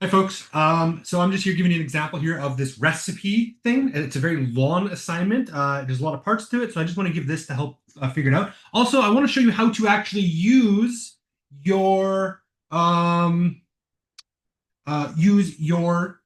Hi, folks. So I'm just here giving you an example here of this recipe thing. It's a very long assignment. There's a lot of parts to it, so I just want to give this to help figure it out. Also, I want to show you how to actually your um, use your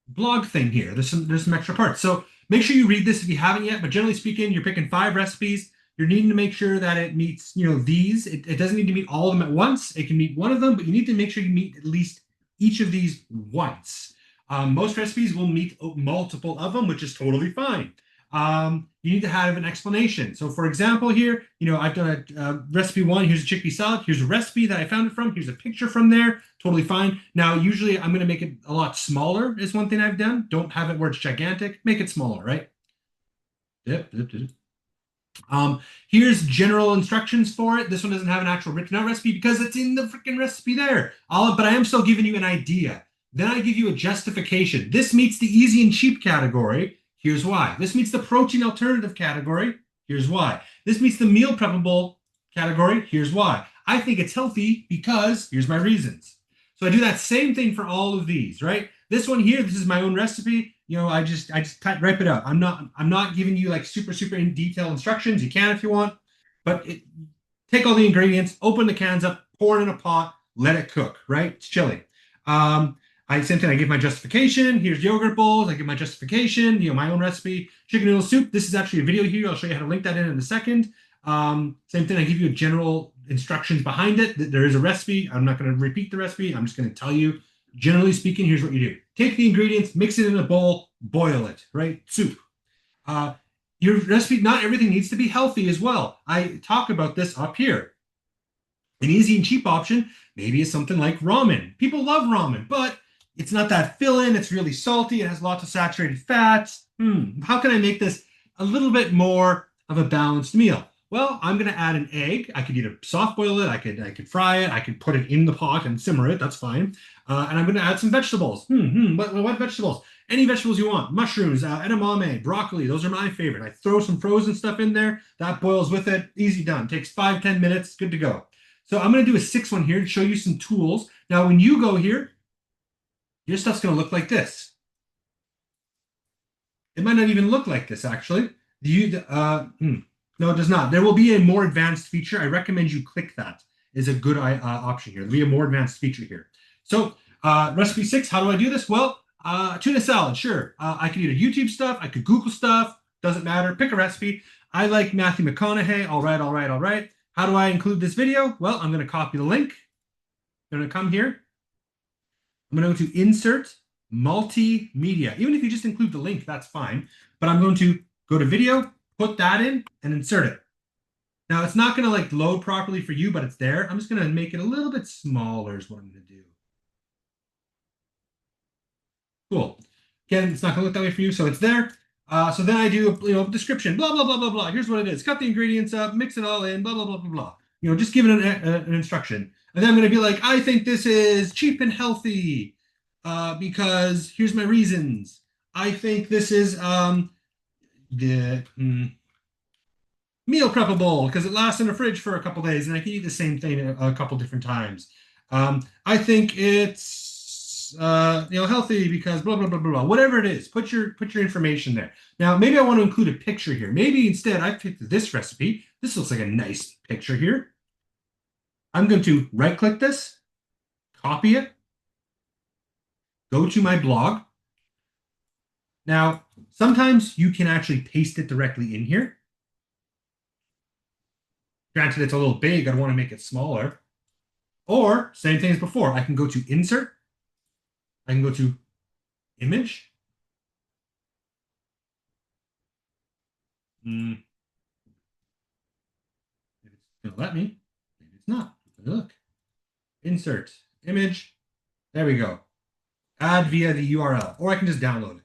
blog thing here. There's some extra parts. So make sure you read this if you haven't yet. But generally speaking, you're picking 5 recipes. You're needing to make sure that it meets, these. It doesn't need to meet all of them at once. It can meet one of them, but you need to make sure you meet at least each of these once. Most recipes will meet multiple of them, which is totally fine. You need to have an explanation. So, for example, here, I've done a recipe one. Here's a chickpea salad. Here's a recipe that I found it from. Here's a picture from there. Totally fine. Now, usually I'm going to make it a lot smaller, is one thing I've done. Don't have it where it's gigantic. Make it smaller, right? Yep, yep, yep. Here's general instructions for it. This one doesn't have an actual written out recipe because it's in the freaking recipe there. But I am still giving you an idea. Then I give you a justification. This meets the easy and cheap category. Here's why. This meets the protein alternative category. Here's why. This meets the meal preppable category. Here's why. I think it's healthy because here's my reasons. So I do that same thing for all of these, right? This one here, this is my own recipe. I just write it up. I'm not giving you like super in detail instructions. You can if you want, but take all the ingredients, open the cans up, pour it in a pot, let it cook. Right? It's chili. Same thing. I give my justification. Here's yogurt bowls. I give my justification. My own recipe. Chicken noodle soup. This is actually a video here. I'll show you how to link that in a second. Same thing. I give you general instructions behind it. There is a recipe. I'm not going to repeat the recipe. I'm just going to tell you. Generally speaking, here's what you do. Take the ingredients, mix it in a bowl, boil it, right? Soup. Your recipe, not everything needs to be healthy as well. I talk about this up here. An easy and cheap option maybe is something like ramen. People love ramen, but it's not that filling. It's really salty. It has lots of saturated fats. How can I make this a little bit more of a balanced meal? Well, I'm going to add an egg. I could either soft boil it, I could fry it, I could put it in the pot and simmer it. That's fine. And I'm going to add some vegetables. What vegetables? Any vegetables you want. Mushrooms, edamame, broccoli. Those are my favorite. I throw some frozen stuff in there. That boils with it. Easy done. Takes 5-10 minutes. Good to go. So I'm going to do a 6th one here to show you some tools. Now, when you go here, your stuff's going to look like this. It might not even look like this, actually. No, it does not. There will be a more advanced feature. I recommend you click that. Is a good option here. There'll be a more advanced feature here. So recipe 6, how do I do this? Well, tuna salad, sure. I could either YouTube stuff. I could Google stuff. Doesn't matter. Pick a recipe. I like Matthew McConaughey. All right, all right, all right. How do I include this video? Well, I'm going to copy the link. I'm going to come here. I'm going to go to Insert Multimedia. Even if you just include the link, that's fine. But I'm going to go to Video, put that in, and insert it. Now, it's not going to like load properly for you, but it's there. I'm just going to make it a little bit smaller is what I'm going to do. Cool. Again, it's not going to look that way for you, so it's there. So then I do, description, blah, blah, blah, blah, blah. Here's what it is. Cut the ingredients up, mix it all in, blah, blah, blah, blah, blah. Just give it an instruction. And then I'm going to be like, I think this is cheap and healthy because here's my reasons. I think this is the meal preppable because it lasts in the fridge for a couple days and I can eat the same thing a couple different times. I think it's healthy because blah blah blah blah blah. Whatever it is, put your information there. Now maybe I want to include a picture here. Maybe instead I picked this recipe. This looks like a nice picture here. I'm going to right click this, copy it, go to my blog. Now sometimes you can actually paste it directly in here. Granted, it's a little big. I want to make it smaller. Or, same thing as before. I can go to Insert. I can go to Image. Maybe it's going to let me. Maybe it's not. Look. Insert. Image. There we go. Add via the URL. Or I can just download it.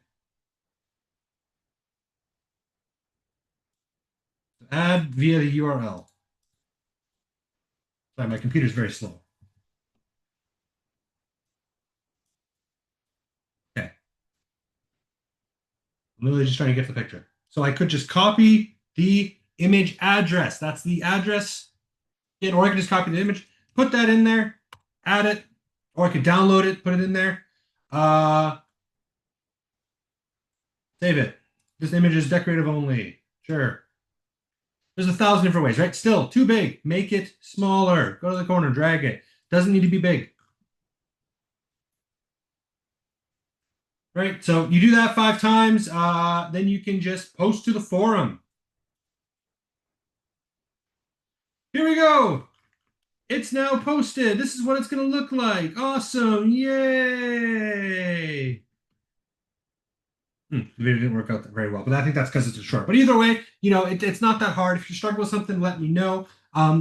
Add via the URL. Sorry, my computer's very slow. Okay. I'm literally just trying to get the picture. So I could just copy the image address. That's the address. Or I can just copy the image, put that in there, add it, or I could download it, put it in there. Save it. This image is decorative only. Sure. There's 1,000 different ways, right? Still too big. Make it smaller. Go to the corner, drag it. Doesn't need to be big. Right? So you do that 5 times, then you can just post to the forum. Here we go. It's now posted. This is what it's going to look like. Awesome. Yay. The video didn't work out very well, but I think that's because it's a short. But either way, it's not that hard. If you struggle with something, let me know.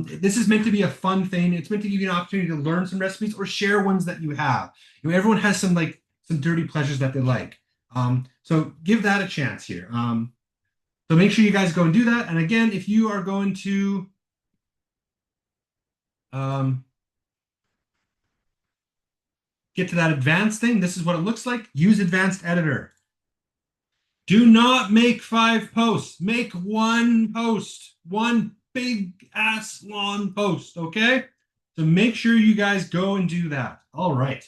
This is meant to be a fun thing. It's meant to give you an opportunity to learn some recipes or share ones that you have. Everyone has some dirty pleasures that they like. So give that a chance here. So make sure you guys go and do that. And again, if you are going to get to that advanced thing, this is what it looks like. Use Advanced Editor. Do not make 5 posts. Make 1 post. 1 big ass long post, okay? So make sure you guys go and do that. All right.